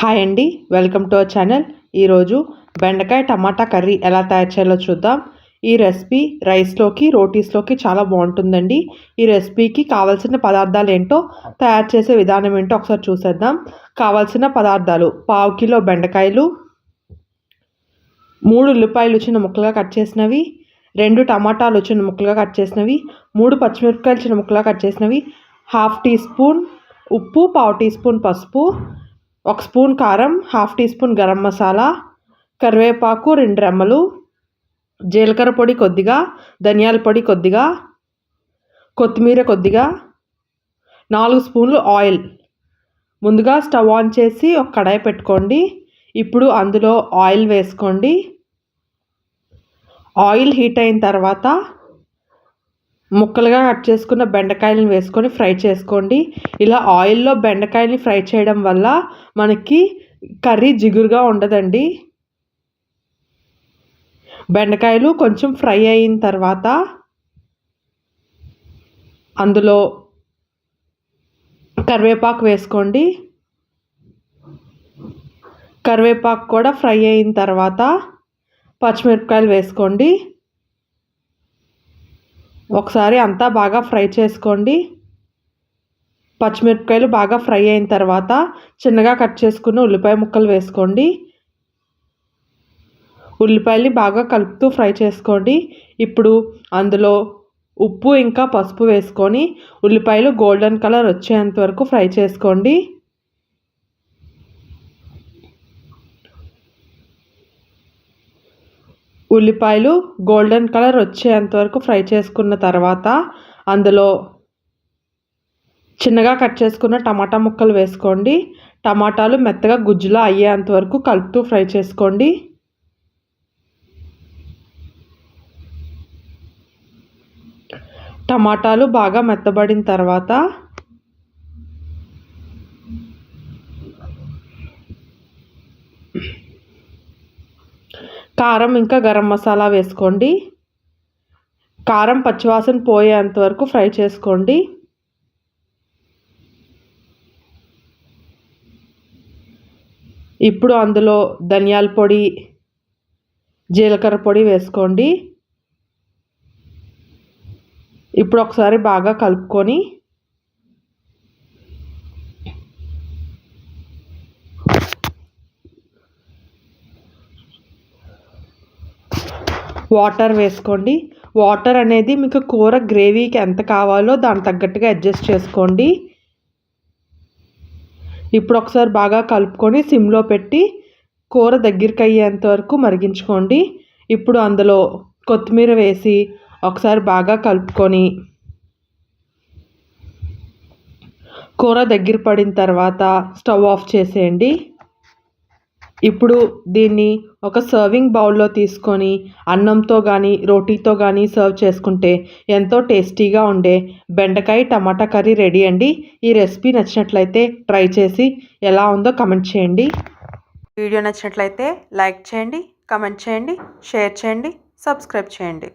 Hi అండి, welcome to our channel. ఈరోజు బెండకాయ టమాటా కర్రీ ఎలా తయారు చేయాలో చూద్దాం. ఈ రెసిపీ రైస్లోకి రోటీస్లోకి చాలా బాగుంటుందండి. ఈ రెసిపీకి కావాల్సిన పదార్థాలు ఏంటో తయారు చేసే విధానం ఏంటో ఒకసారి చూసేద్దాం. కావాల్సిన పదార్థాలు: 1/2 కిలో బెండకాయలు, 3 ఉల్లిపాయలు చిన్న ముక్కలుగా కట్ చేసినవి, 2 టమాటాలు చిన్న ముక్కలుగా కట్ చేసినవి, 3 పచ్చిమిరపకాయలు చిన్న ముక్కలుగా కట్ చేసినవి, 1/2 టీ స్పూన్ ఉప్పు, 1/4 టీ స్పూన్ పసుపు, 1 స్పూన్ కారం, 1/2 టీ స్పూన్ గరం మసాలా, కరివేపాకు 2 రెమ్మలు, జీలకర్ర పొడి కొద్దిగా, ధనియాల పొడి కొద్దిగా, కొత్తిమీర కొద్దిగా, 4 స్పూన్లు ఆయిల్. ముందుగా స్టవ్ ఆన్ చేసి ఒక కడాయి పెట్టుకోండి. ఇప్పుడు అందులో ఆయిల్ వేసుకోండి. ఆయిల్ హీట్ అయిన తర్వాత ముక్కలుగా కట్ చేసుకున్న బెండకాయలను వేసుకొని ఫ్రై చేసుకోండి. ఇలా ఆయిల్లో బెండకాయల్ని ఫ్రై చేయడం వల్ల మనకి కర్రీ జిగురుగా ఉండదండి. బెండకాయలు కొంచెం ఫ్రై అయిన తర్వాత అందులో కరివేపాకు వేసుకోండి. కరివేపాకు కూడా ఫ్రై అయిన తర్వాత పచ్చిమిరపకాయలు వేసుకోండి. ఒకసారి అంతా బాగా ఫ్రై చేసుకోండి. పచ్చిమిరపకాయలు బాగా ఫ్రై అయిన తర్వాత చిన్నగా కట్ చేసుకున్న ఉల్లిపాయ ముక్కలు వేసుకోండి. ఉల్లిపాయల్ని బాగా కలుపుతూ ఫ్రై చేసుకోండి. ఇప్పుడు అందులో ఉప్పు ఇంకా పసుపు వేసుకొని ఉల్లిపాయలు గోల్డెన్ కలర్ వచ్చేంత వరకు ఫ్రై చేసుకోండి. ఉల్లిపాయలు గోల్డెన్ కలర్ వచ్చేంత వరకు ఫ్రై చేసుకున్న తర్వాత అందులో చిన్నగా కట్ చేసుకున్న టమాటా ముక్కలు వేసుకోండి. టమాటాలు మెత్తగా గుజ్జులా అయ్యేంత వరకు కలుపుతూ ఫ్రై చేసుకోండి. టమాటాలు బాగా మెత్తబడిన తర్వాత కారం ఇంకా గరం మసాలా వేసుకోండి. కారం పచ్చివాసన పోయేంత వరకు ఫ్రై చేసుకోండి. ఇప్పుడు అందులో ధనియాల పొడి, జీలకర్ర పొడి వేసుకోండి. ఇప్పుడు ఒకసారి బాగా కలుపుకొని వాటర్ వేసుకోండి. వాటర్ అనేది మీకు కూర గ్రేవీకి ఎంత కావాలో దానికి తగ్గట్టుగా అడ్జస్ట్ చేసుకోండి. ఇప్పుడు ఒకసారి బాగా కలుపుకొని సిమ్లో పెట్టి కూర దగ్గరికి అయ్యేంత వరకు మరిగించుకోండి. ఇప్పుడు అందులో కొత్తిమీర వేసి ఒకసారి బాగా కలుపుకొని కూర దగ్గర పడిన తర్వాత స్టవ్ ఆఫ్ చేసేయండి. ఇప్పుడు దీన్ని ఒక సర్వింగ్ బౌల్లో తీసుకొని అన్నంతో కానీ రోటీతో కానీ సర్వ్ చేసుకుంటే ఎంతో టేస్టీగా ఉండే బెండకాయ టమాటా కర్రీ రెడీ అండి. ఈ రెసిపీ నచ్చినట్లయితే ట్రై చేసి ఎలా ఉందో కమెంట్ చేయండి. వీడియో నచ్చినట్లయితే లైక్ చేయండి, కమెంట్ చేయండి, షేర్ చేయండి, సబ్స్క్రైబ్ చేయండి.